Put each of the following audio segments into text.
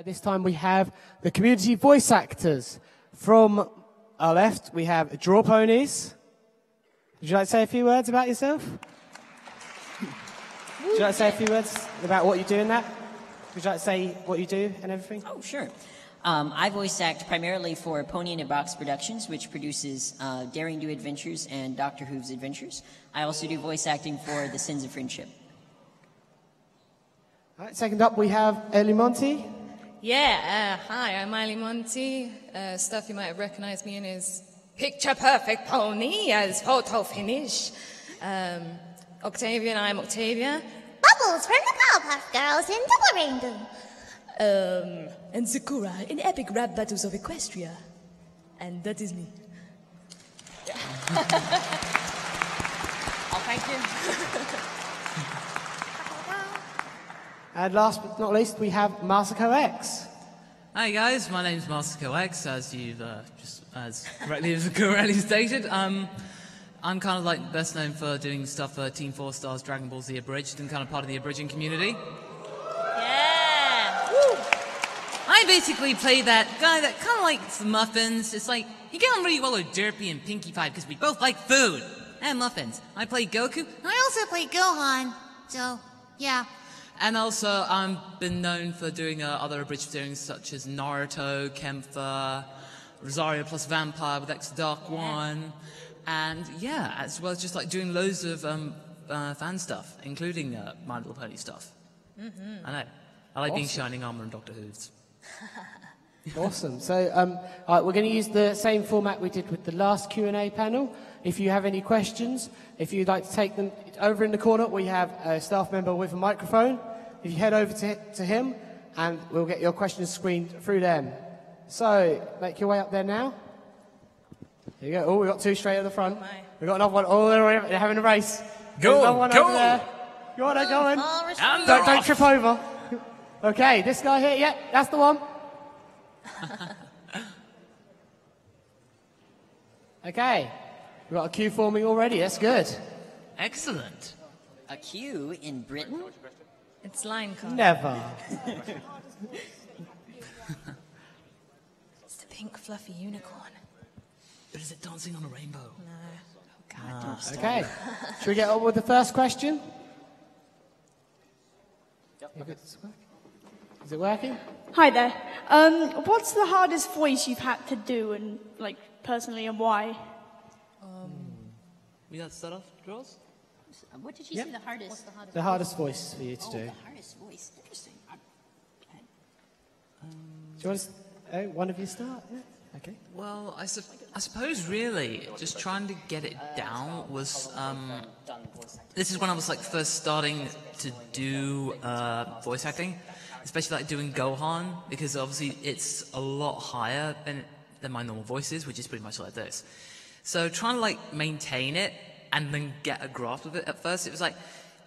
This time we have the community voice actors. From our left, we have Drawponies. Would you like to say a few words about yourself? Would you like to say a few words about what you do in that? Would you like to say what you do and everything? Oh, sure. I voice act primarily for Pony in a Box Productions, which produces Daring Do Adventures and Doctor Who's Adventures. I also do voice acting for The Sins of Friendship. All right, second up, we have Eile Monty. Yeah, hi, I'm Eile Monty. Stuff you might have recognized me in is Picture Perfect Pony as photo finish. Octavia and I'm Octavia. Bubbles from the Powerpuff Girls in Double Rainbow. And Sakura in Epic Rap Battles of Equestria. And that is me. Oh, thank you. And last but not least, we have MasakoX. Hi guys, my name's MasakoX, as you've as correctly stated. I'm kind of like best known for doing stuff for Team 4 Stars Dragon Ball Z Abridged and kind of part of the abridging community. Yeah! Woo! I basically play that guy that kind of likes muffins. It's like, you get on really well with Derpy and Pinkie Pie because we both like food and muffins. I play Goku. I also play Gohan, so, yeah. And also, I've been known for doing other abridged series such as Naruto, Kempfer, Rosario plus Vampire with X Dark One, and yeah, as well as just like doing loads of fan stuff, including My Little Pony stuff. Mm-hmm. I know. I like being Shining Armor and Doctor Who's. Awesome. So, all right, we're going to use the same format we did with the last Q&A panel. If you have any questions, if you'd like to take them over in the corner, we have a staff member with a microphone. If you head over to him, and we'll get your questions screened through them. So, make your way up there now. Here you go. Oh, we got two straight at the front. We got another one all the way up. They're having a race. Go another one go over there. Go on, go on. Don't trip over. Okay, this guy here. Yep, that's the one. Okay, we've got a queue forming already. That's good. Excellent. A queue in Britain? It's line card. Never. It's the pink fluffy unicorn. But is it dancing on a rainbow? No. Oh, God, don't stop. Okay, should we get on with the first question? Is it working? Hi there. What's the hardest voice you've had to do, and like personally, and why? We got to start off, Draws? What did you say the hardest? The hardest voice for you to do. The hardest voice. Interesting. Do you want to, one of you start? Yeah. Okay. Well, I suppose really just trying to get it down was, this is when I was like first starting to do voice acting, especially like doing Gohan, because obviously it's a lot higher than my normal voice is, which is pretty much like this. So trying to like maintain it and then get a grasp of it at first, it was like,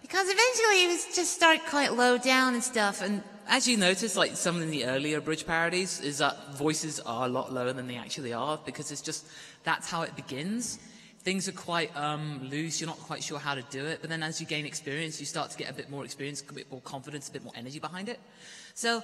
because eventually it was just start quite low down and stuff. And as you notice, like some of the earlier bridge parodies, is that voices are a lot lower than they actually are, because it's just, that's how it begins. Things are quite loose, you're not quite sure how to do it, but then as you gain experience, you start to get a bit more experience, a bit more confidence, a bit more energy behind it. So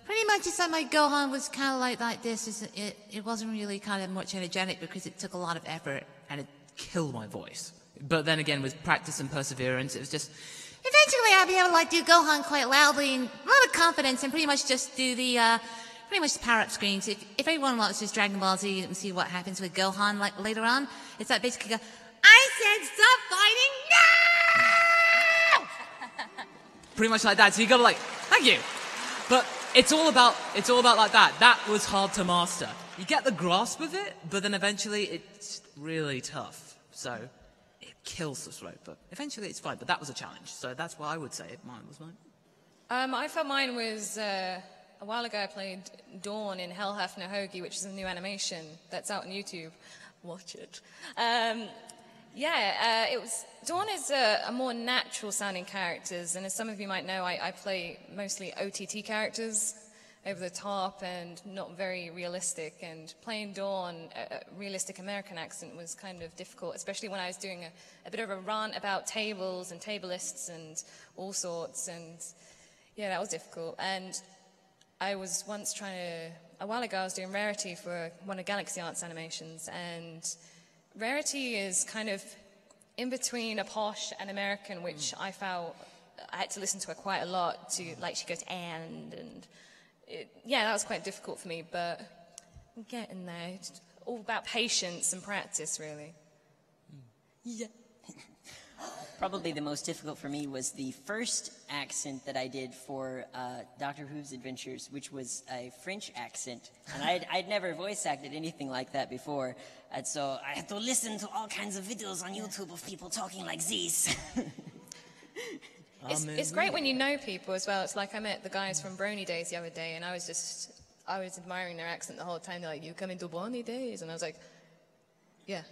pretty much it's like my Gohan was kind of like this, it wasn't really kind of much energetic because it took a lot of effort and it killed my voice. But then again, with practice and perseverance, it was just, eventually I'll be able to like do Gohan quite loudly and a lot of confidence and pretty much just do the, pretty much the power-up screens. If everyone wants this Dragon Ball Z and see what happens with Gohan like later on, it's like basically go, I said stop fighting now! Pretty much like that, so you gotta like, thank you. But it's all about like that. That was hard to master. You get the grasp of it, but then eventually it's really tough. So it kills the throat, but eventually it's fine. But that was a challenge, so that's what I would say mine was mine. I felt mine was, a while ago I played Dawn in Hell Hath No Hoagie, which is a new animation that's out on YouTube. Watch it. It was, Dawn is a more natural sounding characters, and as some of you might know, I play mostly OTT characters, over the top and not very realistic, and playing Dawn, a realistic American accent was kind of difficult, especially when I was doing a bit of a rant about tables and tablists and all sorts, and yeah, that was difficult. And I was once a while ago I was doing Rarity for one of Galaxy Arts animations, and Rarity is kind of in between a posh and American, which I felt I had to listen to her quite a lot to, like, she goes, and yeah, that was quite difficult for me, but I'm getting there. It's all about patience and practice, really. Yeah. Probably the most difficult for me was the first accent that I did for Doctor Who's Adventures, which was a French accent. And I'd never voice acted anything like that before. And so I had to listen to all kinds of videos on YouTube of people talking like this. It's great when you know people as well. It's like I met the guys from Brony Days the other day, and I was admiring their accent the whole time. They're like, "You come into Brony Days?" And I was like, "Yeah."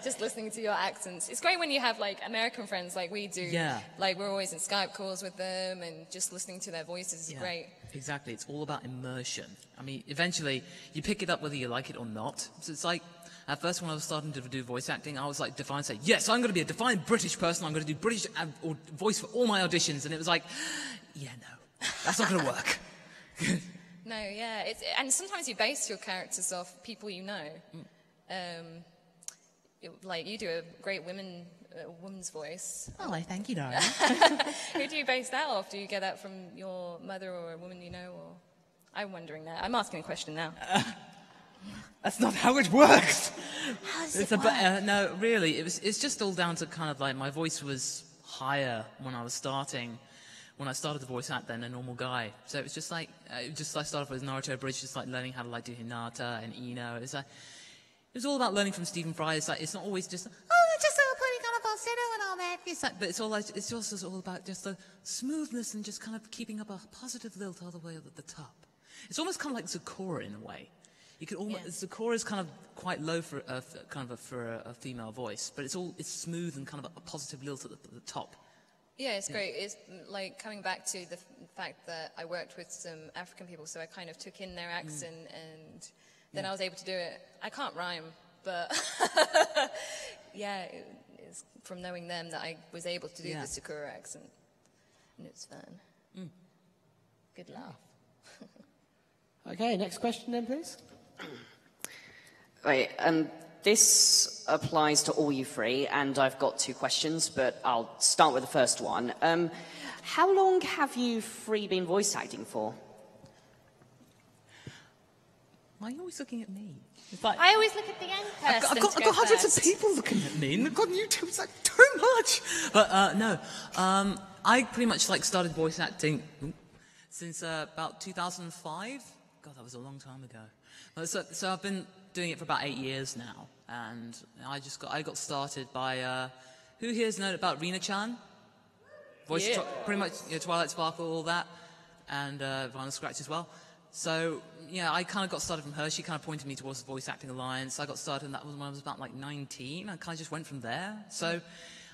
Just listening to your accents. It's great when you have like American friends like we do. Yeah. Like we're always in Skype calls with them, and just listening to their voices is great. Exactly. It's all about immersion. I mean, eventually you pick it up whether you like it or not. So it's like, at first when I was starting to do voice acting, I was like defined, say, yes, I'm going to be a defined British person. I'm going to do British voice for all my auditions. And it was like, yeah, no, that's not going to work. No, yeah. And sometimes you base your characters off people you know. Like you do a great woman's voice. Oh, thank you, darling. Who do you base that off? Do you get that from your mother or a woman you know? Or I'm wondering that. I'm asking a question now. That's not how it works. How does it work? No, really, it's just all down to kind of like my voice was higher when I was starting. When I started the voice act than a normal guy. So it was just like, I started with Naruto Bridge, just like learning how to like do Hinata and Ino. It's like, it was all about learning from Stephen Fry. It's like, it's not always just, just putting on a falsetto and all that. It's like, but it's all like, it's also all about just the smoothness and just kind of keeping up a positive lilt all the way at the top. It's almost kind of like Zakora in a way. You could almost, Zakora is kind of quite low for a female voice, but it's smooth and kind of a positive lilt at the top. Yeah, it's great. It's like coming back to the fact that I worked with some African people, so I kind of took in their accent and then I was able to do it. I can't rhyme, but yeah, it's from knowing them that I was able to do the Sakura accent. And it's fun. Good laugh. Okay, next question then, please. Right, this applies to all you three, and I've got two questions, but I'll start with the first one. How long have you three been voice acting for? Why are you always looking at me? Like, I always look at the young person. I've got hundreds of people looking at me, and I've got YouTube. It's like too much. But no, I pretty much like started voice acting since about 2005. God, that was a long time ago. So I've been doing it for about 8 years now, and I got started by who here's known about Rina-chan? Voice pretty much Twilight Sparkle, all that, and Vinyl Scratch as well. So yeah, I kind of got started from her. She kind of pointed me towards the Voice Acting Alliance. I got started, and that was when I was about like 19. I kind of just went from there. So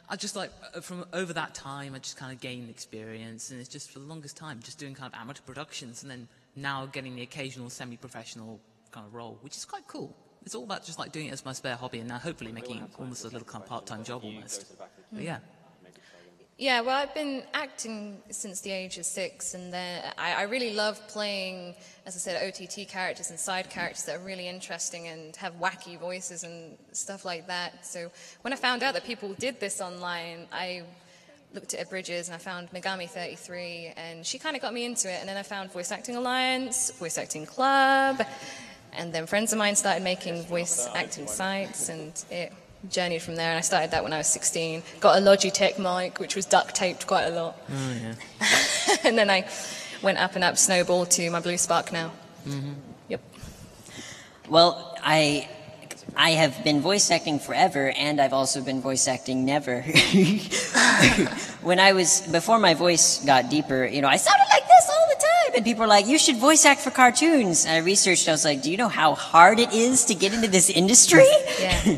I just like from over that time, I just kind of gained experience, and it's just for the longest time just doing kind of amateur productions, and then now getting the occasional semi-professional kind of role, which is quite cool. It's all about just like doing it as my spare hobby, and now hopefully making it almost a little kind of part-time job almost. But yeah. Yeah, well, I've been acting since the age of 6, and then I really love playing, as I said, OTT characters and side characters that are really interesting and have wacky voices and stuff like that. So when I found out that people did this online, I looked at Bridges and I found Megami33, and she kind of got me into it. And then I found Voice Acting Alliance, Voice Acting Club, and then friends of mine started making voice acting sites, and it journeyed from there. And I started that when I was 16. Got a Logitech mic, which was duct taped quite a lot. Oh yeah. And then I went up and up, snowballed to my Blue Spark now. Mm-hmm. Yep. Well, I have been voice acting forever, and I've also been voice acting never. Before my voice got deeper, I sounded like this all the time, and people were like, you should voice act for cartoons. And I researched, I was like, do you know how hard it is to get into this industry? Yeah.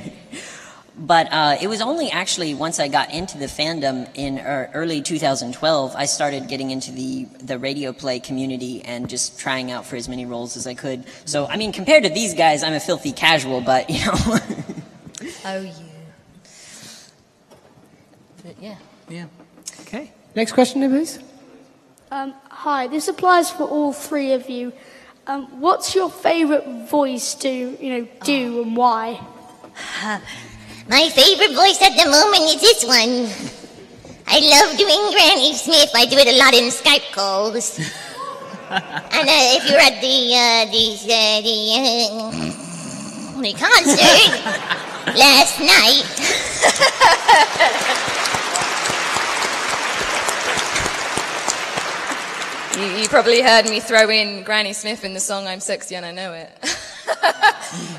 But it was only actually once I got into the fandom in early 2012, I started getting into the radio play community and just trying out for as many roles as I could. So, I mean, compared to these guys, I'm a filthy casual, but, Oh, you. But, yeah. Yeah. Okay. Next question then, please. Hi, this applies for all three of you. What's your favourite voice to, do and why? My favorite voice at the moment is this one. I love doing Granny Smith. I do it a lot in Skype calls. And if you're at the concert last night, You probably heard me throw in Granny Smith in the song I'm Sexy and I Know It,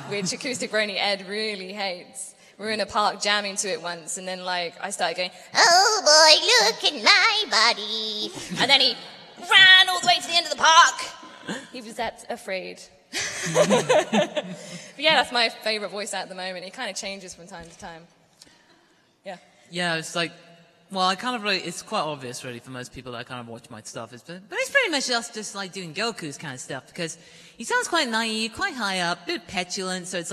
which Acoustic Brony Ed really hates. We were in a park jamming to it once, and then I started going, oh boy, look at my body. and then he ran all the way to the end of the park. He was that afraid. But yeah, that's my favourite voice at the moment. It kind of changes from time to time. Yeah. Yeah, it's well, it's quite obvious really for most people that kind of watch my stuff. But it's pretty much just doing Goku's kind of stuff, because he sounds quite naive, quite high up, a bit petulant. So it's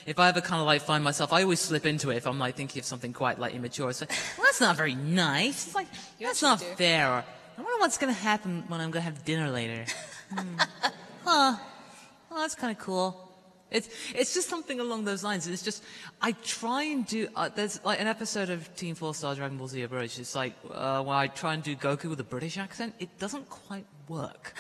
if I ever kind of find myself, I always slip into it if I'm thinking of something quite immature. It's well, that's not very nice. It's that's not fair. Or, I wonder what's going to happen when I'm going to have dinner later. Oh, that's kind of cool. It's just something along those lines. It's just, I try and do, there's an episode of Team 4-Star Dragon Ball Z Abridged. It's where I try and do Goku with a British accent. It doesn't quite work.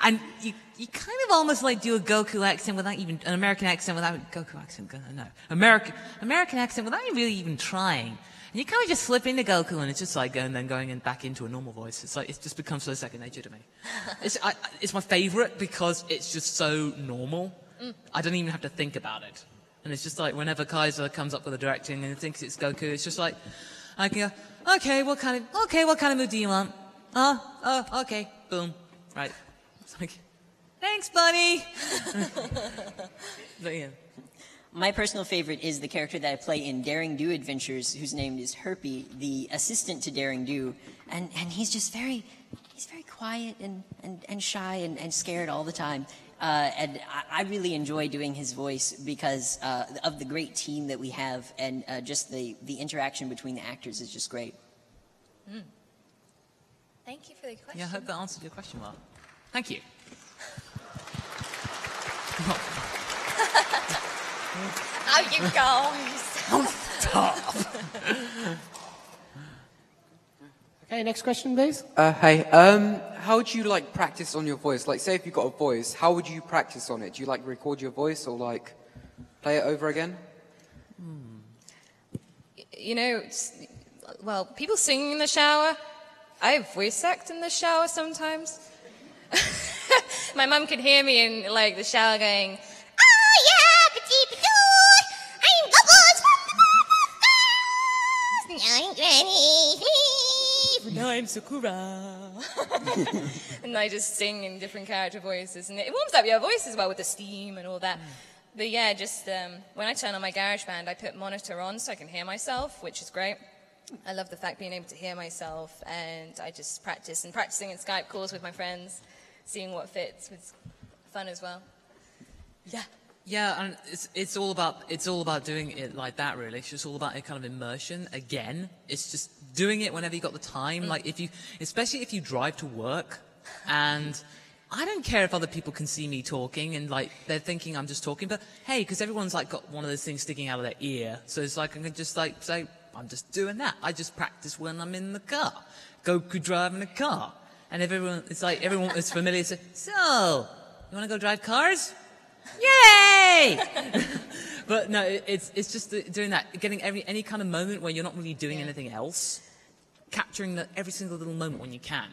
And you kind of almost do a Goku accent without even, an American accent without, Goku accent, no. American accent without really even trying. And you kind of just slip into Goku, and it's just going back into a normal voice. It's it just becomes so second nature to me. It's my favorite because it's just so normal. I don't even have to think about it. And it's just whenever Kaiser comes up with a directing and thinks it's Goku, it's just I can go, okay, what kind of mood do you want? Oh, okay, boom, right. It's thanks, buddy. But yeah. My personal favorite is the character that I play in Daring Do Adventures, whose name is Herpy, the assistant to Daring Do, and he's just very quiet and shy and scared all the time. And I really enjoy doing his voice because of the great team that we have, and just the interaction between the actors is just great. Thank you for the question. Yeah, I hope that answered your question well. Thank you. Oh, you guys. Stop. Okay, next question, please. Hey, how do you practice on your voice? Say if you've got a voice, how would you practice on it? Do you record your voice or play it over again? Well, people sing in the shower. I voice act in the shower sometimes. My mum could hear me in the shower going, oh yeah, petite-petite, I'm Bubbles from the Mama I'm Granny Smith. no, I'm Sakura. And I just sing in different character voices. And it warms up your voice as well with the steam and all that. But yeah, just when I turn on my GarageBand, I put monitor on so I can hear myself, which is great. I love the fact being able to hear myself, and I just practice. And practicing in Skype calls with my friends, seeing what fits was fun as well. Yeah. Yeah, and it's all about doing it like that, really. It's just all about a kind of immersion. Again, it's just doing it whenever you got the time. Especially if you drive to work, and I don't care if other people can see me talking and they're thinking I'm just talking, but hey, because everyone's got one of those things sticking out of their ear, so it's I can just say I'm just doing that. I just practice when I'm in the car. Goku driving a car, and everyone is familiar. So you want to go drive cars? Yay! But no, it's just doing that, getting any kind of moment where you're not really doing anything else, capturing every single little moment when you can.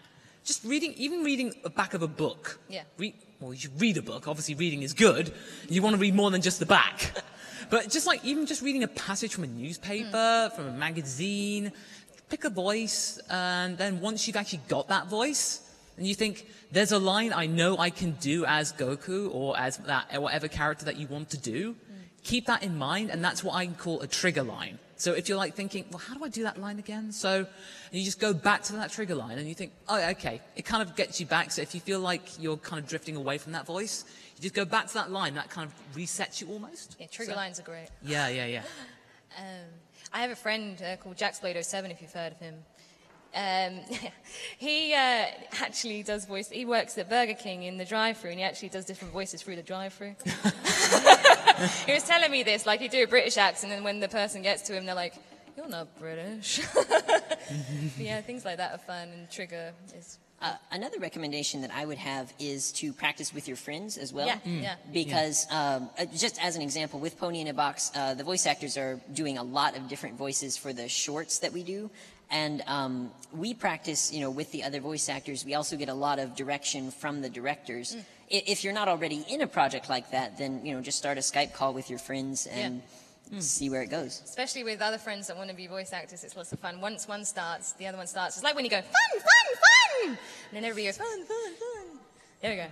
Just even reading the back of a book. Yeah. You should read a book. Obviously, reading is good. You want to read more than just the back. But even just reading a passage from a newspaper, from a magazine, pick a voice, and then once you've actually got that voice, and you think, there's a line I know I can do as Goku or as whatever character that you want to do, keep that in mind, and that's what I call a trigger line. So if you're thinking, well, how do I do that line again? So you just go back to that trigger line, and you think, oh, okay. It kind of gets you back. So if you feel like you're kind of drifting away from that voice, you just go back to that line. That kind of resets you almost. Yeah, trigger lines are great. Yeah. I have a friend called Jacksblade07, if you've heard of him. He actually does voice. He works at Burger King in the drive-thru, and he actually does different voices through the drive-thru. He was telling me this, like, he'd do a British accent, and when the person gets to him, they're like, "You're not British." But yeah, things like that are fun, and Trigger is. Another recommendation that I would have is to practice with your friends as well. Yeah, yeah. Because just as an example, with Pony in a Box, the voice actors are doing a lot of different voices for the shorts that we do. And we practice, with the other voice actors. We also get a lot of direction from the directors. If you're not already in a project like that, then, just start a Skype call with your friends and see where it goes. Especially with other friends that want to be voice actors, it's lots of fun. Once one starts, the other one starts. It's like when you go, fun, fun, fun! And then everybody goes, fun, fun, fun. There we go.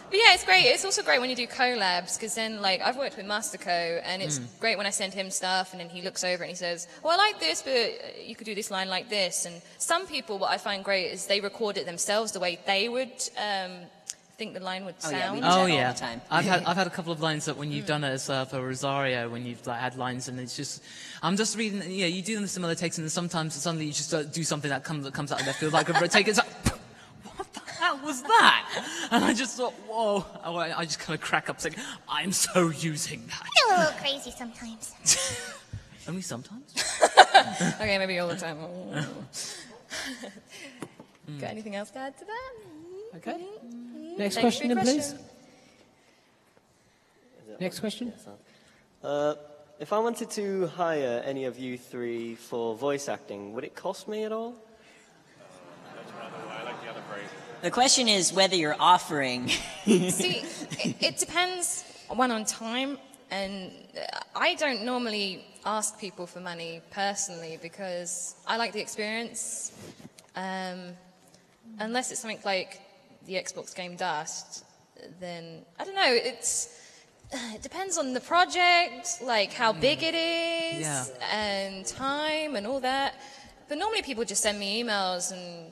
But yeah, it's great. It's also great when you do collabs, because then, like, I've worked with MasakoX, and it's great when I send him stuff, and then he looks over and he says, "Oh, I like this, but you could do this line like this." And some people, what I find great is they record it themselves the way they would think the line would sound. Yeah, we do that all the time. I've had a couple of lines that when you've done it as for Rosario, when you've had lines, and it's just, I'm just reading. Yeah, you do them similar takes, and then sometimes suddenly you just do something that comes out of left field, like a take. It's like, what the hell was that? And I just thought, whoa! I just kind of crack up, saying, I'm so using that. I'm a little crazy sometimes. Only sometimes. Okay, maybe all the time. Got anything else to add to that? Okay. Next question, then, please. Next question. If I wanted to hire any of you three for voice acting, would it cost me at all? The question is whether you're offering. See, it depends, one, on time, and I don't normally ask people for money personally because I like the experience. Unless it's something like the Xbox game Dust, then I don't know. It depends on the project, like how big it is, and time and all that. But normally people just send me emails, and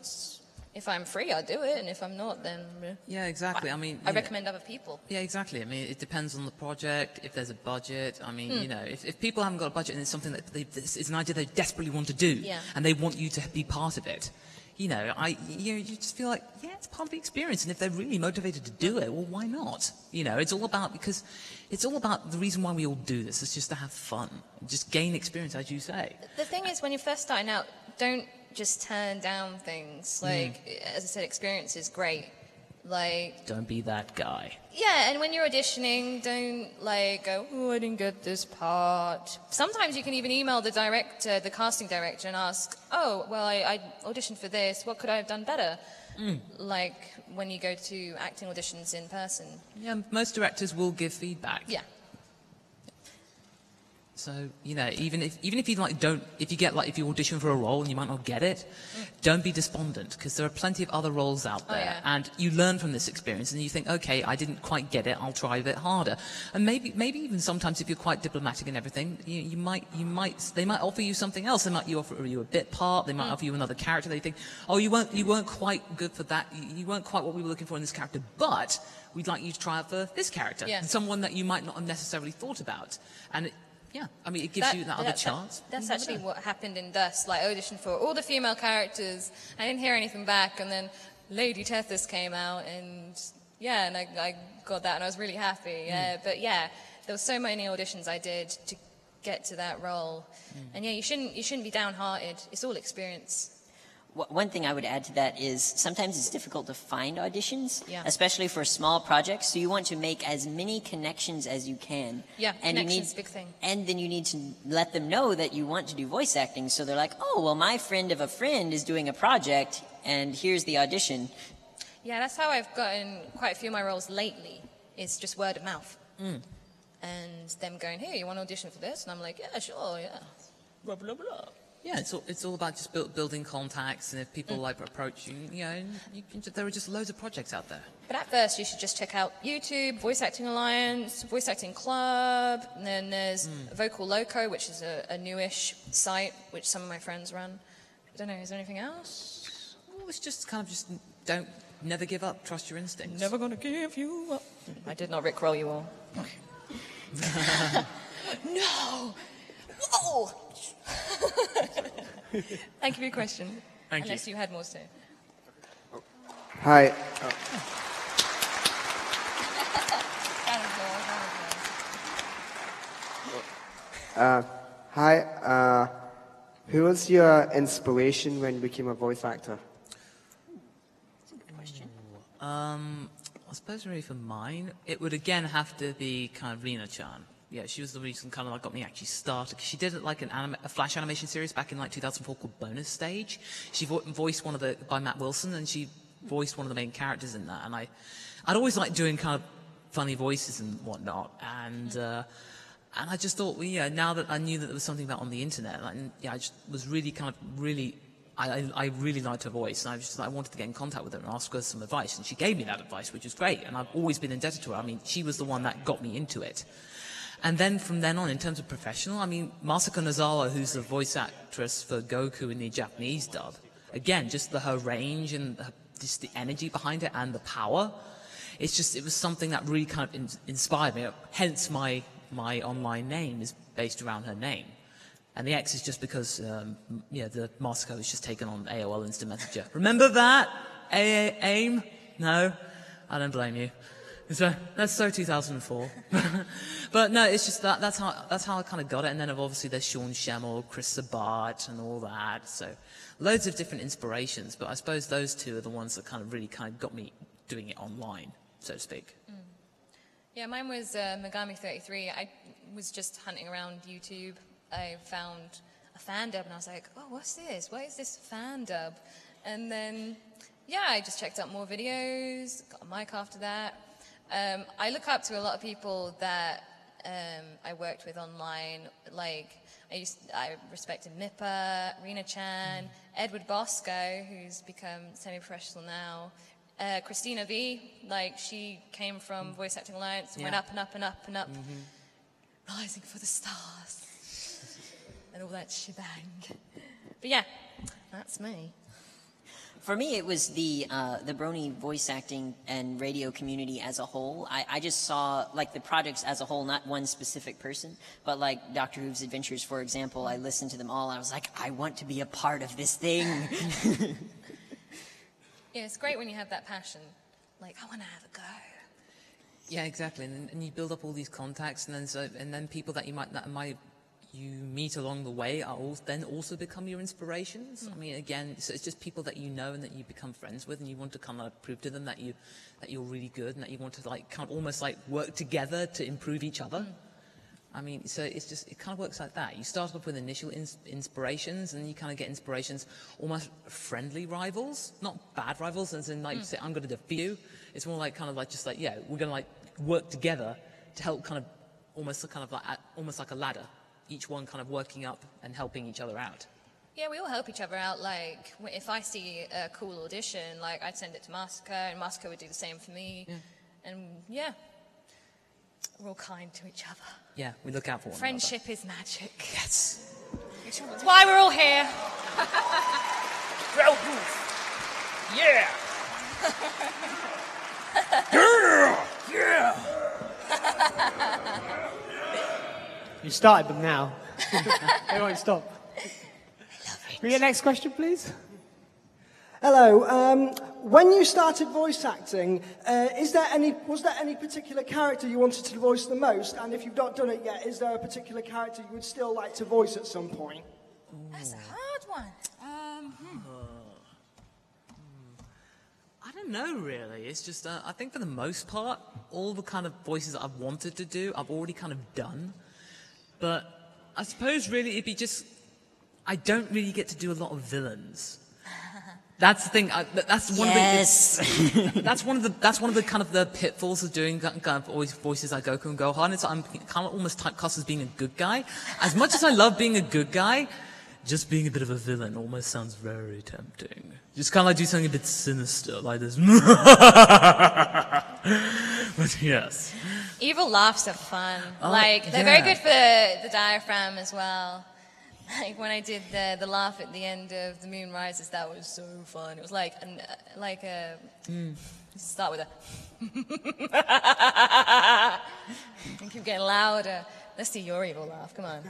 if I'm free, I'll do it, and if I'm not, then yeah, exactly. I recommend other people. Yeah, exactly. I mean, it depends on the project. If there's a budget, I mean, if people haven't got a budget and it's something that it's an idea they desperately want to do, and they want you to be part of it. You just feel like, it's part of the experience. And if they're really motivated to do it, well, why not? It's all about the reason why we all do this. It's just to have fun, just gain experience, as you say. The thing is, when you're first starting out, don't just turn down things. Like, as I said, experience is great. Like, don't be that guy. Yeah, and when you're auditioning, don't go, "Oh, I didn't get this part." Sometimes you can even email the director, the casting director, and ask, "Oh, well, I auditioned for this. What could I have done better?" Like when you go to acting auditions in person. Yeah, most directors will give feedback. Yeah. So, even if you if you audition for a role and you might not get it, don't be despondent, because there are plenty of other roles out there, and you learn from this experience, and you think, okay, I didn't quite get it, I'll try a bit harder. And maybe even sometimes if you're quite diplomatic and everything, they might offer you something else. They might offer you a bit part, they might offer you another character. They think, oh, you weren't quite good for that, you weren't quite what we were looking for in this character, but we'd like you to try out for this character, someone that you might not have necessarily thought about. And it gives you that other chance. That's actually what happened in Dust. Like, I auditioned for all the female characters. I didn't hear anything back, and then Lady Tethys came out, and I got that, and I was really happy. But there were so many auditions I did to get to that role, and you shouldn't be downhearted. It's all experience. One thing I would add to that is sometimes it's difficult to find auditions, especially for small projects. So you want to make as many connections as you can. Yeah, and connections, big thing. And then you need to let them know that you want to do voice acting. So they're like, oh, well, my friend of a friend is doing a project, and here's the audition. Yeah, that's how I've gotten quite a few of my roles lately. It's just word of mouth. And them going, hey, you want to audition for this? And I'm like, yeah, sure, yeah. Blah, blah, blah. Yeah, it's all about just building contacts, and if people approach you, there are just loads of projects out there. But at first, you should just check out YouTube, Voice Acting Alliance, Voice Acting Club, and then there's Vocal Loco, which is a newish site which some of my friends run. I don't know, is there anything else? Well, it's just never give up, trust your instincts. Never gonna give you up. I did not rickroll you all. No! Whoa! Thank you for your question. Thank you. Unless you had more to say. Hi. Hi. Who was your inspiration when you became a voice actor? I suppose really for mine, it would again have to be kind of Rina-chan. Yeah, she was the reason kind of like got me actually started. 'Cause she did like a Flash animation series back in like 2004 called Bonus Stage. She voiced one of the by Matt Wilson, and she voiced one of the main characters in that. And I'd always liked doing kind of funny voices and whatnot. And I just thought, well, yeah, now that I knew that there was something about on the internet, like, yeah, I just was really kind of I really liked her voice, and I wanted to get in contact with her and ask her some advice, and she gave me that advice, which was great, and I've always been indebted to her. I mean, she was the one that got me into it. And then from then on, in terms of professional, I mean, Masako Nozawa, who's the voice actress for Goku in the Japanese dub, again, just her range and just the energy behind it and the power, it was something that really kind of inspired me, hence my online name is based around her name. And the X is just because, the Masako is just taken on AOL Instant Messenger. Remember that? AIM? No? I don't blame you. So, that's so 2004. But no, it's just that's how I kind of got it. And then obviously there's Sean Schemmel, Chris Sabat, and all that. So, loads of different inspirations. But I suppose those two are the ones that kind of got me doing it online, so to speak. Yeah, mine was Megami33. I was just hunting around YouTube. I found a fan dub and I was like, oh, what's this? What is this fan dub? And then, yeah, I just checked out more videos, got a mic after that. I look up to a lot of people that I worked with online. Like, I respected Mippa, Rina-chan, Edward Bosco, who's become semi-professional now. Christina V, like, she came from Voice Acting Alliance and went up and up and up and up, rising for the stars. And all that shebang. But yeah, that's me. For me, it was the Brony voice acting and radio community as a whole. I just saw like the projects as a whole, not one specific person, but like Dr. Who's Adventures, for example. I listened to them all. I was like, I want to be a part of this thing. Yeah, it's great when you have that passion. Like, I want to have a go. Yeah, exactly. And you build up all these contacts, and then people that you meet along the way then also become your inspirations. I mean, again, so it's just people that you know and that you become friends with, and you want to kind of prove to them that you're really good and that you want to like kind of almost like work together to improve each other. I mean, so it kind of works like that. You start off with initial inspirations, and you kind of get inspirations, almost friendly rivals, not bad rivals, as in like say I'm going to defeat you. It's more like kind of like just like we're going to like work together to help kind of almost like a ladder. Each one kind of working up and helping each other out. Yeah, we all help each other out. Like, if I see a cool audition, like, I'd send it to Masako, and Masako would do the same for me. Yeah. And, yeah, we're all kind to each other. Yeah, we look out for one Friendship another. is magic. Yes. That's why we're all here. Yeah! Yeah! You started them now. They won't stop. Can we get next question, please? Hello. When you started voice acting, was there any particular character you wanted to voice the most? And if you've not done it yet, is there a particular character you would still like to voice at some point? That's a hard one. I don't know, really. It's just, I think for the most part, all the kind of voices that I've wanted to do, I've already kind of done. But I suppose really it'd be just, I don't really get to do a lot of villains. That's the thing. That's one of the. That's one of the kind of the pitfalls of doing kind of always voices like Goku and Gohan. It's I'm kind of almost typecast as being a good guy. As much as I love being a good guy, just being a bit of a villain almost sounds very tempting. Just kind of like do something a bit sinister, like this. But yes. Evil laughs are fun. They're yeah. very good for the diaphragm as well. Like when I did the laugh at the end of The Moon Rises, that was so fun. It was like a start with a and keep getting louder. Let's see your evil laugh. Come on.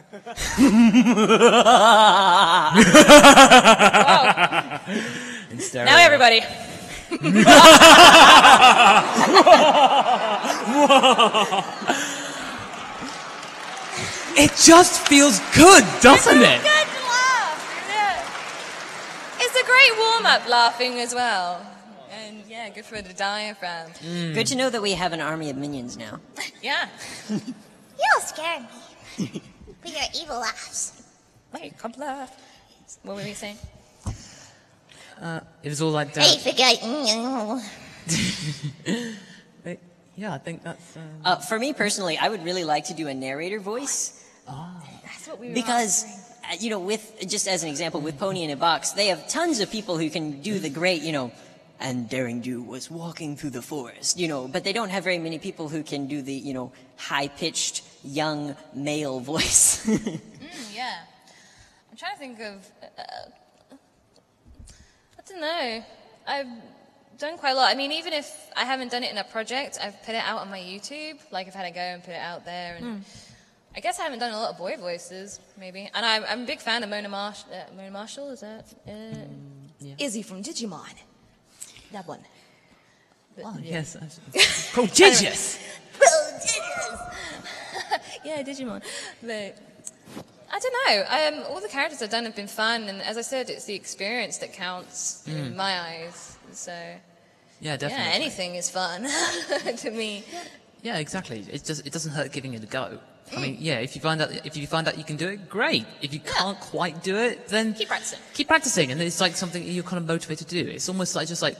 Wow. Now everybody. It just feels good, doesn't it? Good laugh. Yeah. It's a great warm-up laughing as well. And yeah, good for the diaphragm. Good to know that we have an army of minions now. Yeah. You scare me with your evil laughs. Wait, come laugh. What were we saying? It was all like I that. forgot. Yeah, I think that's... For me personally, I would really like to do a narrator voice. That's what we were Because, you know, just as an example, with Pony in a Box, they have tons of people who can do the great, you know, and Daring Do was walking through the forest, you know, but they don't have very many people who can do the, you know, high-pitched, young male voice. yeah. I'm trying to think of... I don't know. I've done quite a lot. I mean, even if I haven't done it in a project, I've put it out on my YouTube. Like, I've had to go and put it out there. And I guess I haven't done a lot of boy voices, maybe. And I'm a big fan of Mona Marshall, is that? Yeah. Izzy from Digimon. That one. Oh, yes. Prodigious! Prodigious! Yeah, Digimon. But I don't know. All the characters I've done have been fun, and as I said, it's the experience that counts in my eyes. So yeah, definitely. Yeah, anything is fun to me. Yeah, exactly. It doesn't hurt giving it a go. I mean, yeah, if you find out you can do it, great. If you can't quite do it, then keep practicing. Keep practicing, and it's like something you're kind of motivated to do. It's almost like just like.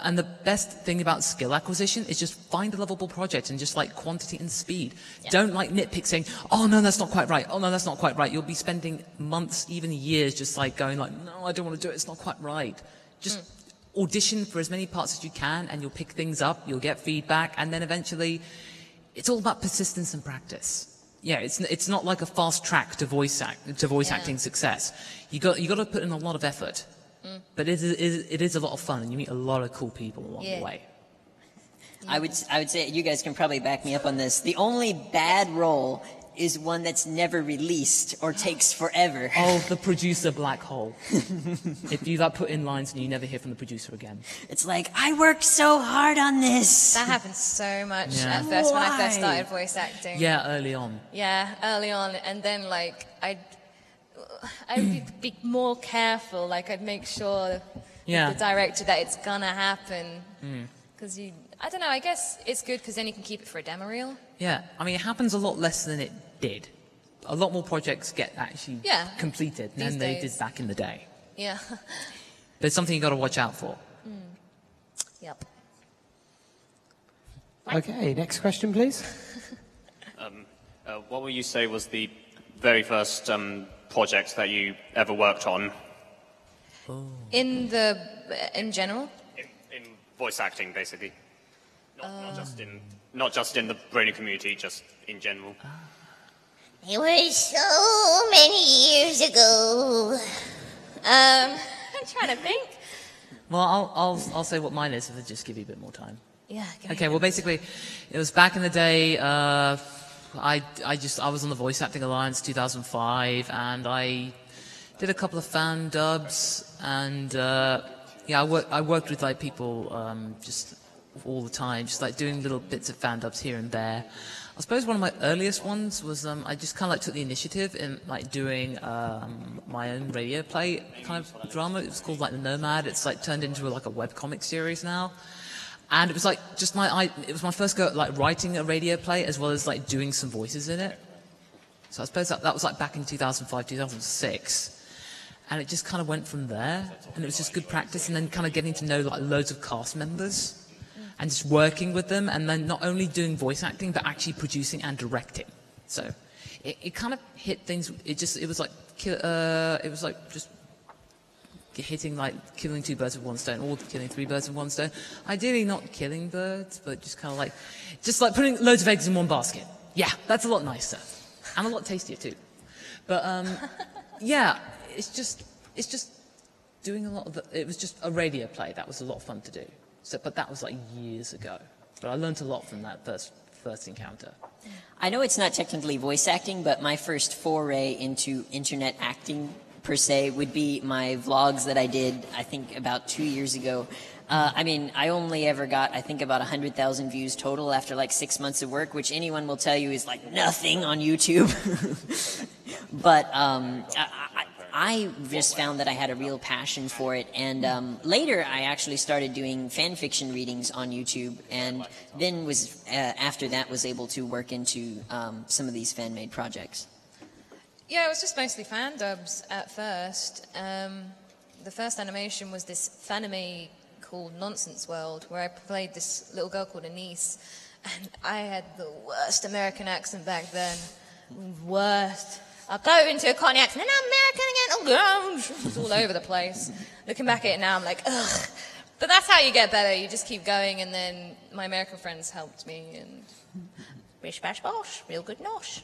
And the best thing about skill acquisition is just find a lovable project and just like quantity and speed. Yeah. Don't like nitpick saying, oh no, that's not quite right. Oh no, that's not quite right. You'll be spending months, even years just like going like, no, I don't want to do it. It's not quite right. Just audition for as many parts as you can and you'll pick things up. You'll get feedback. And then eventually it's all about persistence and practice. Yeah, it's not like a fast track to voice acting success. You got to put in a lot of effort. But it is a lot of fun, and you meet a lot of cool people along the way. I would say, you guys can probably back me up on this, the only bad role is one that's never released or takes forever. Oh, the producer black hole. If you put in lines and you never hear from the producer again. It's like, I worked so hard on this. That happens so much at first when I first started voice acting. Yeah, early on. Yeah, early on, and then like I'd be more careful, like I'd make sure with the director that it's gonna happen. Because I don't know, I guess it's good because then you can keep it for a demo reel. Yeah, I mean, it happens a lot less than it did. A lot more projects get actually completed than they did back in the day. Yeah. But it's something you got to watch out for. Yep. Okay, next question, please. What would you say was the very first project that you ever worked on? In general? In voice acting, basically. Not just in the Brony community, just in general. It was so many years ago. I'm trying to think. Well, I'll say what mine is if I just give you a bit more time. Yeah. Okay. Well, basically, it was back in the day. I was on the Voice Acting Alliance 2005, and I did a couple of fan dubs, and I worked with like people just all the time, just like doing little bits of fan dubs here and there. I suppose one of my earliest ones was I just kind of like took the initiative in like doing my own radio play kind of drama. It was called like The Nomad. It's like turned into like a webcomic series now. And it was like just it was my first go at like writing a radio play as well as like doing some voices in it. So I suppose that was like back in 2005, 2006. And it just kind of went from there. And it was just good practice, and then kind of getting to know like loads of cast members and just working with them, and then not only doing voice acting but actually producing and directing. So it kind of hit things. It was like just hitting like killing two birds with one stone, or killing three birds with one stone. Ideally not killing birds, but just kind of like putting loads of eggs in one basket. Yeah, that's a lot nicer and a lot tastier too. But yeah, it's just doing a lot of it was just a radio play that was a lot of fun to do. So, but that was like years ago. But I learned a lot from that first encounter? I know it's not technically voice acting, but my first foray into internet acting per se would be my vlogs that I did, I think, about 2 years ago. I mean, I only ever got, I think, about 100,000 views total after like 6 months of work, which anyone will tell you is like nothing on YouTube. But I just found that I had a real passion for it, and later I actually started doing fan fiction readings on YouTube, and then was after that was able to work into some of these fan-made projects. Yeah, it was just mostly fan dubs at first. The first animation was this fanime called Nonsense World, where I played this little girl called Anise, and I had the worst American accent back then. Worst. I'll go into a Cockney accent, and I'm American again, oh gosh, it's all over the place. Looking back at it now, I'm like, ugh. But that's how you get better, you just keep going, and then my American friends helped me, and bish bash bosh, real good nosh.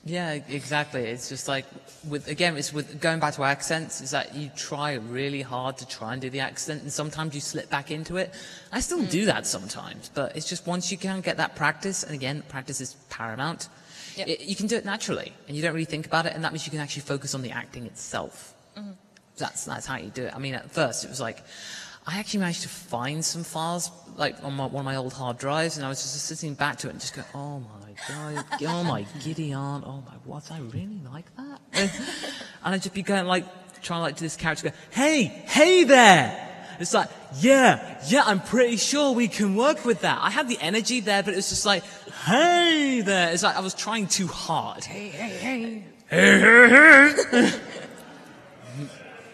Yeah, exactly. It's just like, it's with going back to accents, is that you try really hard to try and do the accent, and sometimes you slip back into it. I still do that sometimes, but it's just once you can get that practice, and again, practice is paramount, you can do it naturally, and you don't really think about it, and that means you can actually focus on the acting itself. Mm-hmm. That's how you do it. I mean, at first, it was like, I actually managed to find some files, like, on one of my old hard drives, and I was just sitting back to it and just going, oh my God, oh my giddy aunt, oh my, was I really like that? And I'd just be going, like, trying to, like, do this character go, hey there! It's like, yeah, I'm pretty sure we can work with that. I had the energy there, but it was just like, hey there. It's like I was trying too hard. Hey.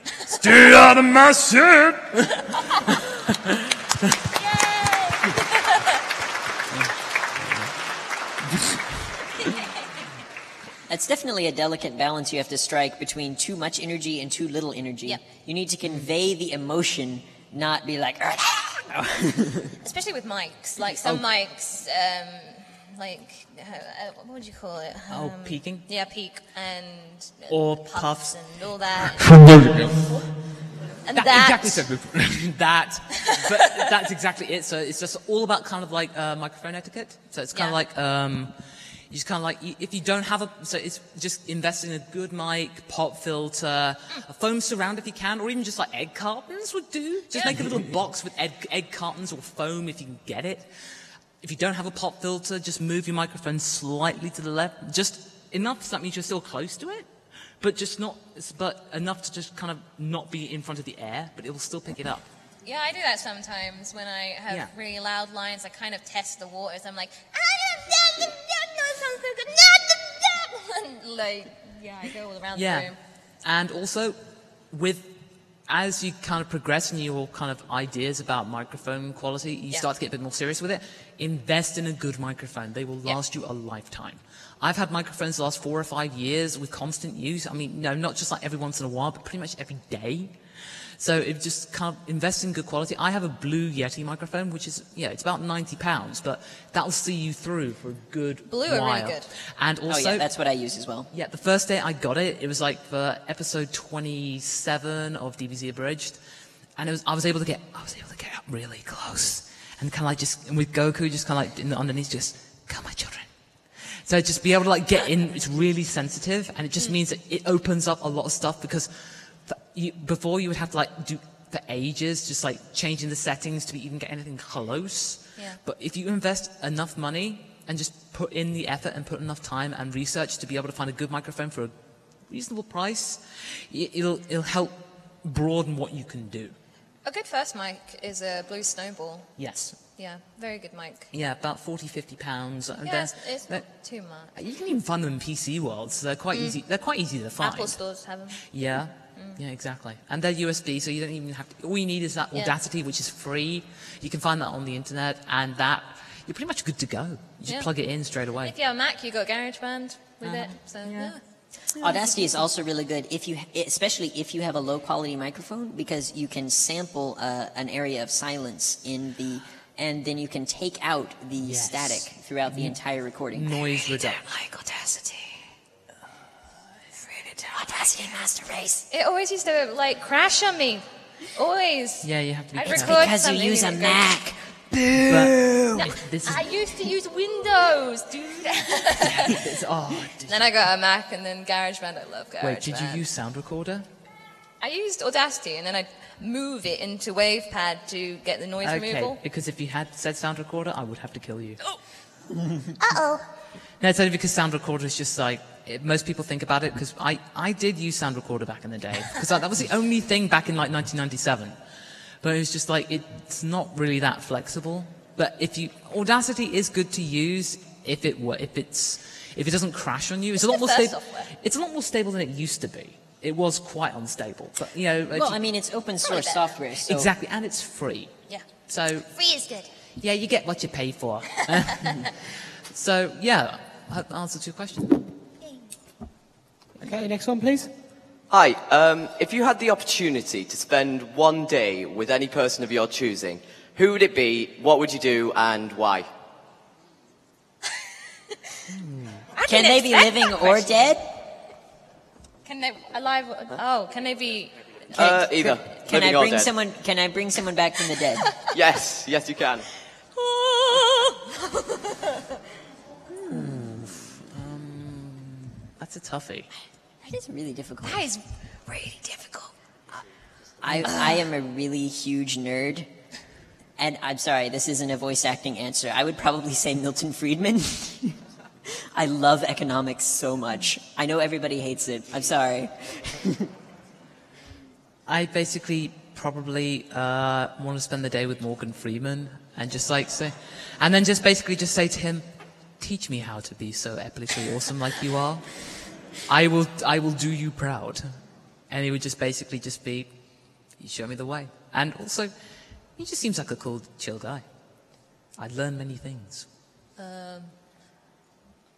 Stay out of my shit! That's definitely a delicate balance you have to strike between too much energy and too little energy. Yep. You need to convey the emotion, not be like... Especially with mics. Like some mics, what would you call it? Peaking? Yeah, peak and... Or puffs. And all that. And Exactly so. That. But that's exactly it. So it's just all about kind of like microphone etiquette. So it's kind of like... you just kind of like, if you don't have so it's just invest in a good mic, pop filter, a foam surround if you can, or even just like egg cartons would do. Just make a little box with egg cartons or foam if you can get it. If you don't have a pop filter, just move your microphone slightly to the left, just enough so that means you're still close to it, but enough to just kind of not be in front of the air, but it will still pick it up. Yeah, I do that sometimes when I have really loud lines. I kind of test the waters. I'm like, I go all around the room. And also, as you kind of progress in your kind of ideas about microphone quality, you start to get a bit more serious with it. Invest in a good microphone. They will last you a lifetime. I've had microphones last 4 or 5 years with constant use. I mean, no, not just like every once in a while, but pretty much every day. So it just kind of invest in good quality. I have a Blue Yeti microphone, which is, it's about £90, but that'll see you through for a good while. Blue are really good. And also, that's what I use as well. Yeah, the first day I got it, it was like for episode 27 of DBZ Abridged, and I was able to get up really close, and kind of like and with Goku just kind of like underneath, just come, my children. So just be able to like get in. It's really sensitive, and it just means that it opens up a lot of stuff because. Before you would have to like do for ages, just like changing the settings to even get anything close. Yeah. But if you invest enough money and just put in the effort and put enough time and research to be able to find a good microphone for a reasonable price, it'll help broaden what you can do. A good first mic is a Blue Snowball. Yes. Yeah, very good mic. Yeah, about £40–50. Yeah, it's not too much. You can even find them in PC World, so they're quite easy. They're quite easy to find. Apple stores have them. Yeah. Yeah, exactly. And they're USB, so you don't even have to... All you need is that Audacity, which is free. You can find that on the internet, and you're pretty much good to go. You just plug it in straight away. If you have a Mac, you've got GarageBand with it, so Audacity is also really good, especially if you have a low-quality microphone, because you can sample an area of silence and then you can take out the static throughout the entire recording. Noise reduction. Like Audacity. Audacity Master Race. It always used to like crash on me. Always. Yeah, you have to be careful. Because you use a Mac. No, this is... I used to use Windows, dude. Then I got a Mac and then GarageBand. I love GarageBand. Wait, did you use Sound Recorder? I used Audacity and then I'd move it into WavePad to get the noise removal. Okay, because if you had said Sound Recorder, I would have to kill you. Uh-oh. No, it's only because Sound Recorder is just like, most people think about it, because I did use Sound Recorder back in the day, because that was the only thing back in like 1997. But it was just like, it's not really that flexible. But Audacity is good to use if it doesn't crash on you. It's a lot more stable. It's a lot more stable than it used to be. It was quite unstable, but you know. Well, I mean, it's open source software, so exactly, and it's free. Yeah. So Free is good. yeah, you get what you pay for. So yeah, I answered your question. Okay, next one, please. Hi, if you had the opportunity to spend one day with any person of your choosing, who would it be, what would you do, and why? Can they be living or dead? Can they alive? Oh, can they be? Either. Can living I or bring dead. someone? Can I bring someone back from the dead? Yes, yes you can. That's a toughie. That is really difficult. That is really difficult. I am a really huge nerd. And I'm sorry, this isn't a voice acting answer. I would probably say Milton Friedman. I love economics so much. I know everybody hates it. I'm sorry. I basically probably want to spend the day with Morgan Freeman and just like say, and then just basically just say to him, teach me how to be so epically awesome like you are. I will do you proud. And he would just basically just be, you show me the way. And also, he just seems like a cool, chill guy. I'd learn many things.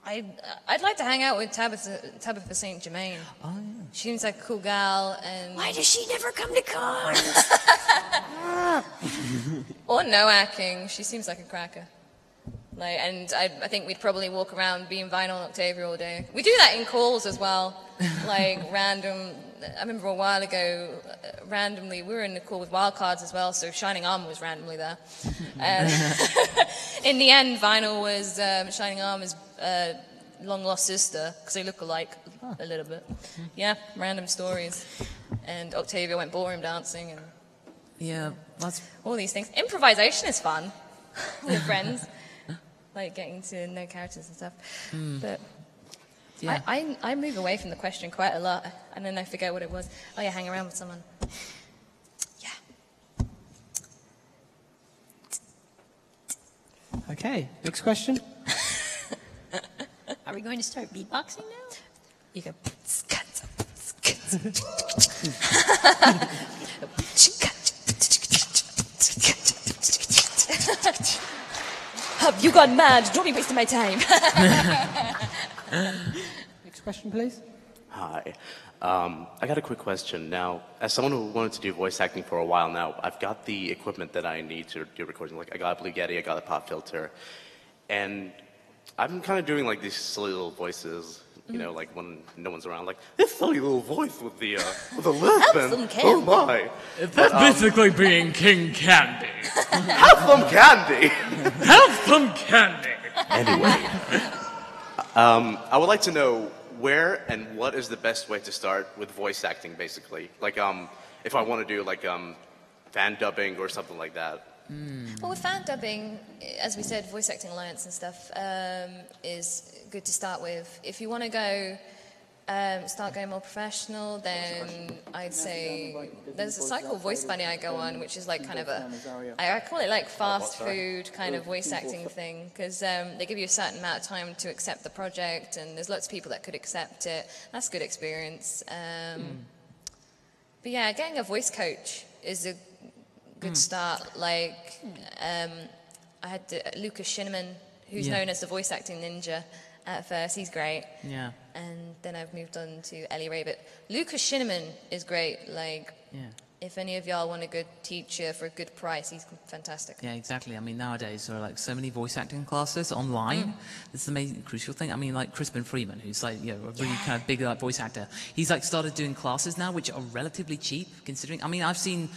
I'd like to hang out with Tabitha St. Germain. Oh, yeah. She seems like a cool gal, and Why does she never come to cons? or Noah King. She seems like a cracker. Like, and I think we'd probably walk around being Vinyl and Octavia all day. We do that in calls as well, like random. I remember a while ago, randomly, we were in the call with Wildcards as well, so Shining Armor was randomly there. In the end, Vinyl was Shining Armor's long-lost sister, because they look alike a little bit. Yeah, random stories. And Octavia went ballroom dancing, and Yeah, that's... all these things. Improvisation is fun with friends, like getting to know characters and stuff. But Yeah. I move away from the question quite a lot, and then I forget what it was. Oh yeah, hang around with someone. Yeah. Okay, next question. Are we going to start beatboxing now? You go. Have you gone mad? Don't be wasting my time. Next question, please. Hi. I got a quick question. Now, as someone who wanted to do voice acting for a while now, I've got the equipment that I need to do recording. Like, I got a Blue Yeti, I got a pop filter. And I'm kind of doing, like, these silly little voices, you know, like when no one's around, like, this silly little voice with the lisp and, oh my. That's basically being King Candy. Have some candy! Have some candy! Anyway, I would like to know where and what is the best way to start with voice acting, basically. Like, if I want to do, like, fan dubbing or something like that. Well, with fan dubbing, as we said, Voice Acting Alliance and stuff is good to start with. If you want to go, start going more professional, then I'd say there's a site called Voice Bunny I go on, which is like kind of I call it like fast food kind of voice acting thing, because they give you a certain amount of time to accept the project, and there's lots of people that could accept it. That's a good experience. But yeah, getting a voice coach is a good start. Like, I had Lucas Shinneman, who's known as the voice acting ninja at first. He's great. Yeah. And then I've moved on to Eile. But Lucas Shinneman is great. Like, if any of y'all want a good teacher for a good price, he's fantastic. Yeah, exactly. I mean, nowadays there are like so many voice acting classes online. It's the main crucial thing. I mean, like Crispin Freeman, who's like, you know, a really kind of big like voice actor. He's like started doing classes now, which are relatively cheap, considering. I mean, I've seen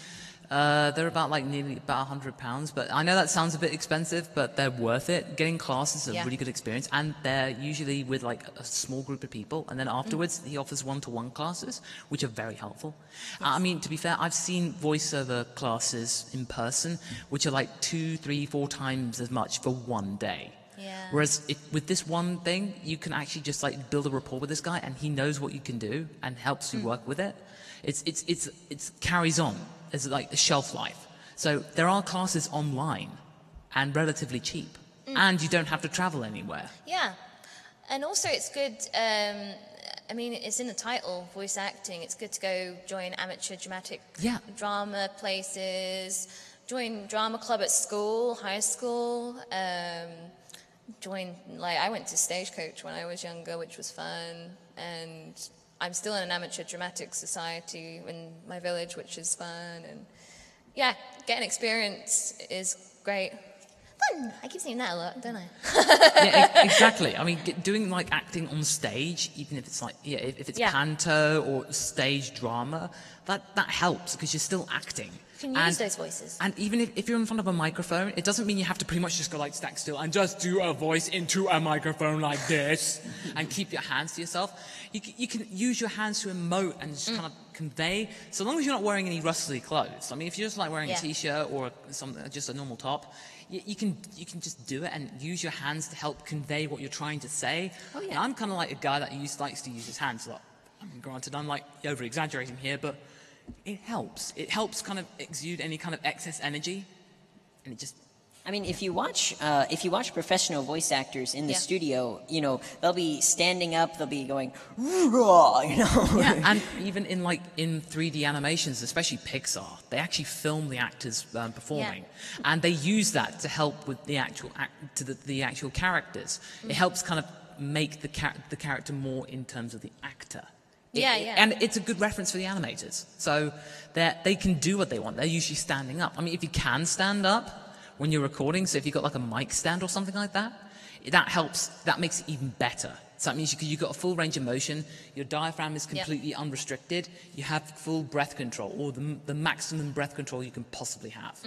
They're about like nearly about £100, but I know that sounds a bit expensive, but they're worth it. Getting classes is a really good experience, and they're usually with like a small group of people, and then afterwards he offers one-to-one classes, which are very helpful. I mean, to be fair, I've seen voiceover classes in person, which are like 2, 3, 4 times as much for one day. Yeah. Whereas with this one thing, you can actually just like build a rapport with this guy, and he knows what you can do and helps you work with it. It carries on as like the shelf life. So there are classes online and relatively cheap, and you don't have to travel anywhere. Yeah, and also it's good. I mean, it's in the title, voice acting. It's good to go join amateur dramatic drama places, join drama club at school, high school. Join, like, I went to Stagecoach when I was younger, which was fun, and I'm still in an amateur dramatic society in my village, which is fun, and yeah, getting experience is great. Fun! I keep saying that a lot, don't I? Yeah, exactly. I mean, doing like acting on stage, even if it's like, if it's panto or stage drama, that helps because you're still acting. You can use those voices. And even if you're in front of a microphone, it doesn't mean you have to pretty much just go like stack still and just do a voice into a microphone like this and keep your hands to yourself. You can use your hands to emote and just kind of convey, so long as you're not wearing any rustly clothes. I mean, if you're just like wearing a t-shirt or just a normal top, you can just do it and use your hands to help convey what you're trying to say. Oh, yeah. And I'm kind of like a guy that likes to use his hands a lot. I mean, granted, I'm like over-exaggerating here, but it helps. It helps kind of exude any kind of excess energy, and it just... I mean, if you watch professional voice actors in the studio, you know, they'll be standing up, they'll be going, raw, you know. Yeah, and even in 3D animations, especially Pixar, they actually film the actors performing, and they use that to help with the actual the actual characters. It helps kind of make the character more in terms of the actor. And it's a good reference for the animators. So they can do what they want. They're usually standing up. I mean, if you can stand up when you're recording, so if you've got like a mic stand or something like that, that helps. That makes it even better. So that means you've got a full range of motion. Your diaphragm is completely unrestricted. You have full breath control, or the maximum breath control you can possibly have.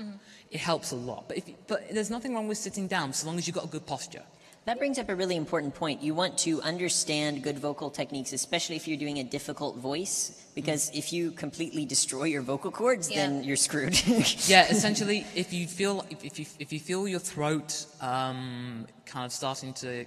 It helps a lot. But there's nothing wrong with sitting down so long as you've got a good posture. That brings up a really important point. You want to understand good vocal techniques, especially if you're doing a difficult voice, because if you completely destroy your vocal cords, then you're screwed. Yeah, essentially, if you feel your throat kind of starting to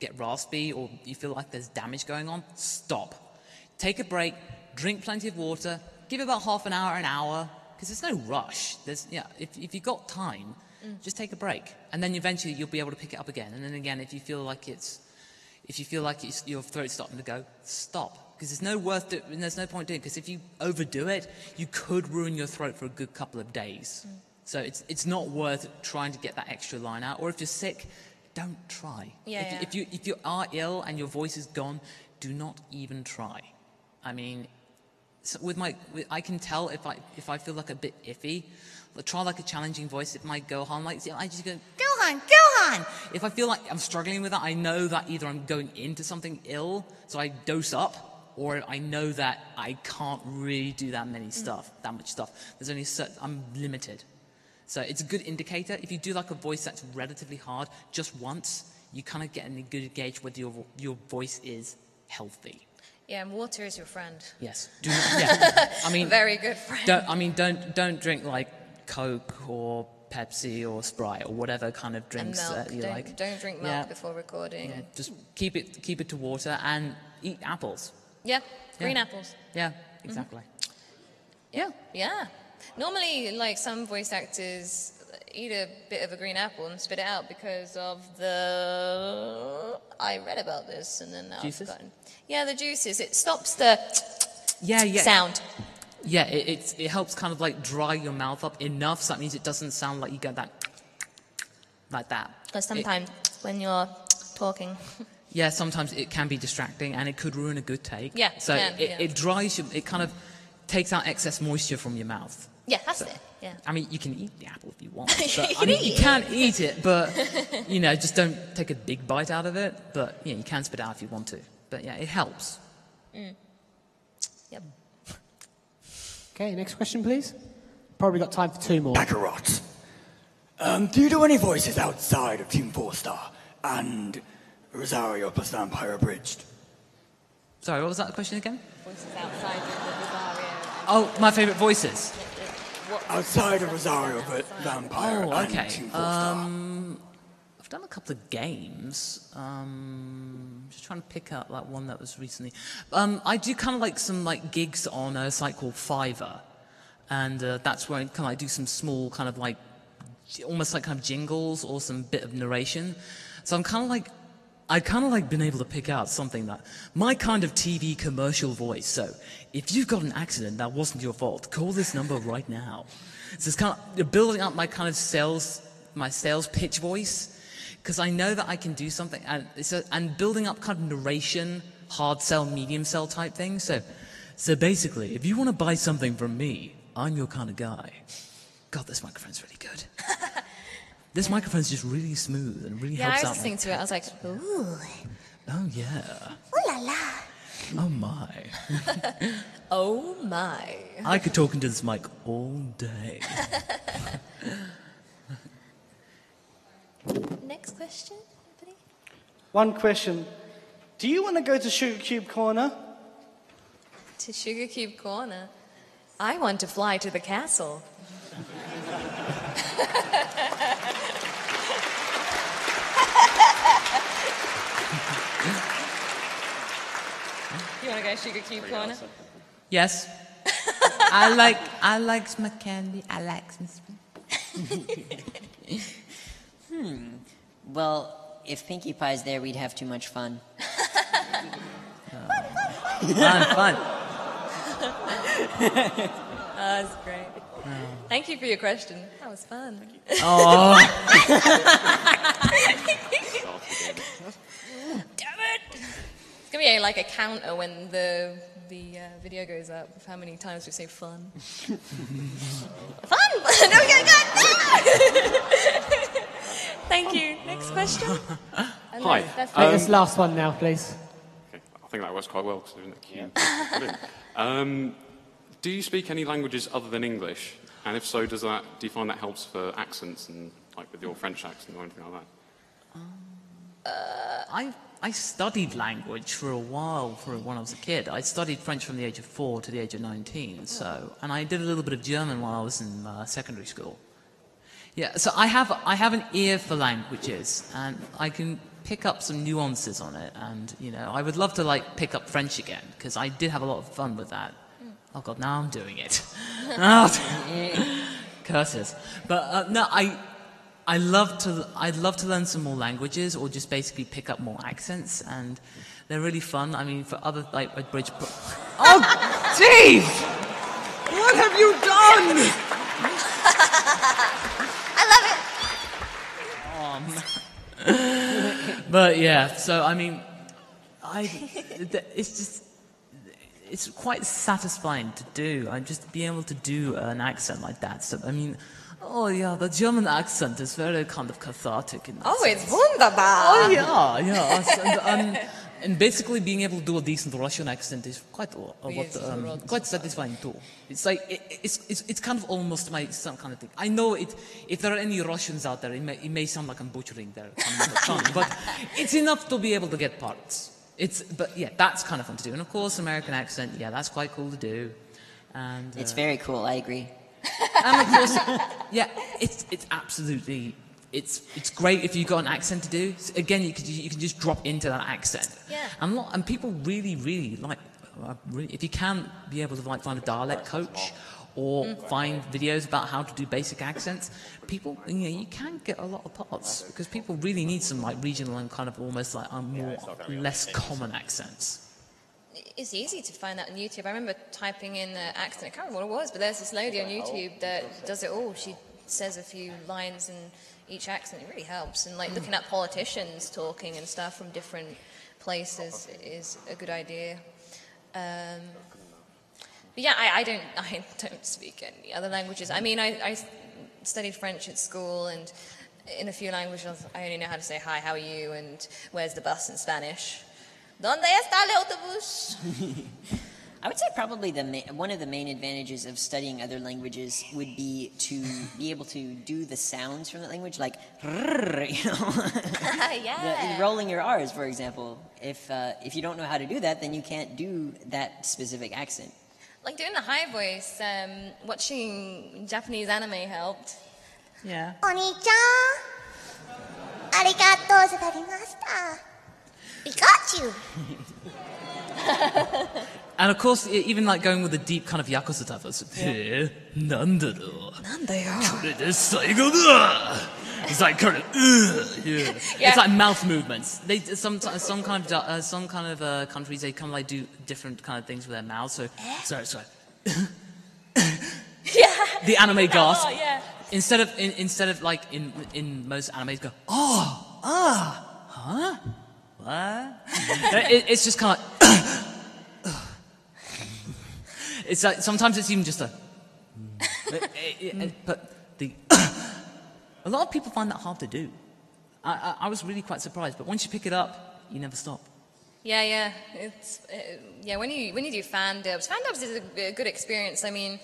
get raspy, or you feel like there's damage going on, stop. Take a break, drink plenty of water, give it about half an hour, because there's no rush. If you've got time, just take a break, and then eventually you'll be able to pick it up again. And then again, if you feel like your throat's starting to go, stop, because there's no point doing it. Because if you overdo it, you could ruin your throat for a good couple of days. So it's not worth trying to get that extra line out. Or if you're sick, don't try. If you are ill and your voice is gone, do not even try. I mean, I can tell if I feel like a bit iffy. Try like a challenging voice. It might go on I just go, Gohan. If I feel like I'm struggling with that, I know that either I'm going into something ill, so I dose up, or I know that I can't really do that much stuff. There's only I'm limited. So it's a good indicator. If you do like a voice that's relatively hard just once, you kind of get a good gauge whether your voice is healthy. Yeah, and water is your friend. Yes. I mean, very good friend. Don't drink like Coke or Pepsi or Sprite or whatever kind of drinks that you like. Don't drink milk before recording. Yeah, just keep it to water and eat apples. Yeah, green apples. Yeah, exactly. Yeah. Normally, like some voice actors eat a bit of a green apple and spit it out because of I read about this and then now I've forgotten. Yeah, the juices. It stops the sound. Yeah, it helps kind of like dry your mouth up enough, so that means it doesn't sound like you get that, like that. Because sometimes when you're talking. Yeah, sometimes it can be distracting and it could ruin a good take. Yeah, so it dries you, it kind of takes out excess moisture from your mouth. Yeah, that's it. Yeah. I mean, you can eat the apple if you want. But, you can eat it, but, just don't take a big bite out of it. But, you can spit it out if you want to. But, yeah, it helps. Yep. Okay, next question, please. probably got time for 2 more. Kakarot. Do you do any voices outside of Team 4-Star and Rosario plus Vampire Abridged? Sorry, what was that question again? Voices outside of the Rosario. Oh, my favourite voices. Outside of Rosario but Vampire Oh, okay. and Team 4-Star. I've done a couple of games. Just trying to pick up like one that was recently. I do kind of like some like gigs on a site called Fiverr, and that's where I kind of like do some small kind of like almost like kind of jingles or some bit of narration. So I'm kind of like. I kind of like been able to pick out something that my kind of TV commercial voice. So if you've got an accident that wasn't your fault, call this number right now. So it's kind of building up my kind of sales pitch voice, because I know that I can do something, and building up kind of narration, hard sell, medium sell type thing. So basically, if you want to buy something from me, I'm your kind of guy. God, this microphone's really good. This microphone's just really smooth and really helps out. Yeah, I was listening to it. I was like, ooh. Oh, yeah. Ooh la la. Oh, my. Oh, my. I could talk into this mic all day. Next question, anybody? One question. Do you want to go to Sugar Cube Corner? To Sugar Cube Corner. I want to fly to the castle. You want to go Sugar Cube Corner? Yes. I like some candy. I like some Well, if Pinkie Pie's there, we'd have too much fun. Fun. That's great. Thank you for your question. That was fun. Oh. Damn it! It's gonna be like a counter when the video goes up of how many times we say fun. Fun! No, Thank you. Next question. Hi. Take this last one now, please. Okay. I think that works quite well because we're in the queue. Brilliant. Do you speak any languages other than English? And if so, do you find that helps for accents and like with your French accent or anything like that? I studied language for a while when I was a kid. I studied French from the age of 4 to the age of 19. And I did a little bit of German while I was in secondary school. Yeah, so I have an ear for languages, and I can pick up some nuances on it. And I would love to like pick up French again because I did have a lot of fun with that. Oh God, now I'm doing it. Curses. But no, I'd love to learn some more languages or just basically pick up more accents, and they're really fun. I mean, for other like a bridge. Oh, jeez! What have you done? I love it. But yeah, so I mean, it's quite satisfying to do. I just be able to do an accent like that. So I mean. Oh yeah, the German accent is very kind of cathartic. It's wunderbar. Oh yeah. And basically being able to do a decent Russian accent is quite satisfying too. It's like it's kind of almost some kind of thing. I know if there are any Russians out there, it may sound like I'm butchering their tongue, but it's enough to be able to get parts. But yeah, that's kind of fun to do. And of course, American accent, yeah, that's quite cool to do. And it's very cool. I agree. And of course, yeah, it's absolutely, it's great if you've got an accent to do. So again, you can just drop into that accent. Yeah. And people really, really like, if you can be able to like find a dialect coach or find videos about how to do basic accents, people, you can get a lot of parts because people really need some like regional and kind of almost like less common accents. It's easy to find that on YouTube. I remember typing in the accent. I can't remember what it was, but there's this lady on YouTube that does it all. She says a few lines in each accent. It really helps. And like looking at politicians talking and stuff from different places is a good idea. But yeah, I don't speak any other languages. I mean, I studied French at school, and in a few languages I only know how to say hi, how are you, and where's the bus in Spanish. ¿Dónde está el autobús? I would say probably one of the main advantages of studying other languages would be to be able to do the sounds from the language, like, you know, rolling your R's, for example. If you don't know how to do that, then you can't do that specific accent. Like doing the high voice, watching Japanese anime helped. Yeah. Oni-chan, arigatou gozaimashita. Pikachu. And of course, even like going with the deep kind of Yakuza type of it's like kind of it's like mouth movements. They some kind of countries, they kind of like do different kind of things with their mouths. So sorry. The anime gasp. Instead of like in most animes go what? It's just kind of like it's like sometimes it's even just a but a lot of people find that hard to do. I was really quite surprised, but once you pick it up, you never stop. Yeah. It's when you do fan dubs is a good experience. I mean,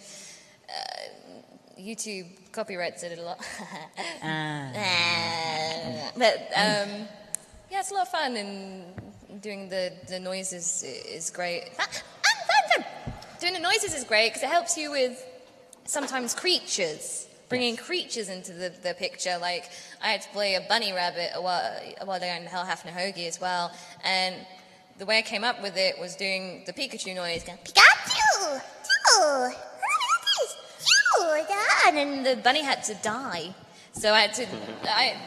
YouTube copyrights it a lot, but yeah, it's a lot of fun, and doing the noises is great. Fun. Doing the noises is great because it helps you with sometimes creatures. Bringing creatures into the picture, like I had to play a bunny rabbit a while ago in Hell Hafner Hoagie as well, and the way I came up with it was doing the Pikachu noise, going, Pikachu! And then the bunny had to die. So I had to,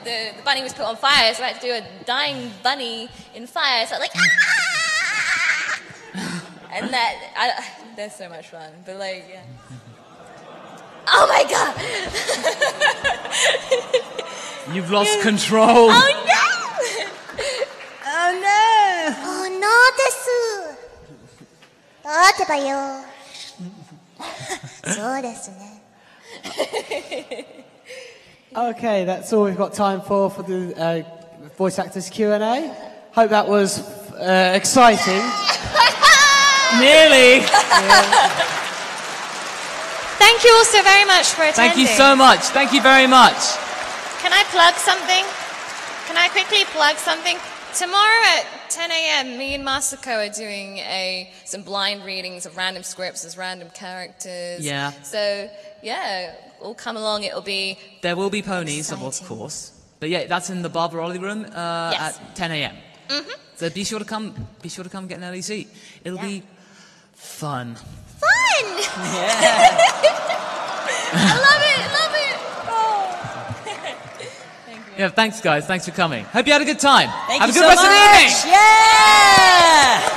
the bunny was put on fire, so I had to do a dying bunny in fire, so I was like, ah! And that's so much fun, but like, yeah. Oh my god! You've lost control. Oh no! Oh no! Oh no desu. Douteba yo. So desu ne. Okay, that's all we've got time for the voice actors Q&A. Hope that was exciting. Nearly. Thank you all so very much for attending. Thank you so much. Thank you very much. Can I plug something? Can I quickly plug something? Tomorrow at 10 a.m., me and Masako are doing some blind readings of random scripts as random characters. Yeah. So, yeah, all come along. There will be ponies, of course. But yeah, that's in the Barbaroli room at 10 a.m. Mm-hmm. So be sure to come get an early seat. It'll be fun. Yeah. I love it. Oh. Yeah, thanks guys. Thanks for coming. Hope you had a good time. Thank Have you a good so rest of the evening. much. Yeah!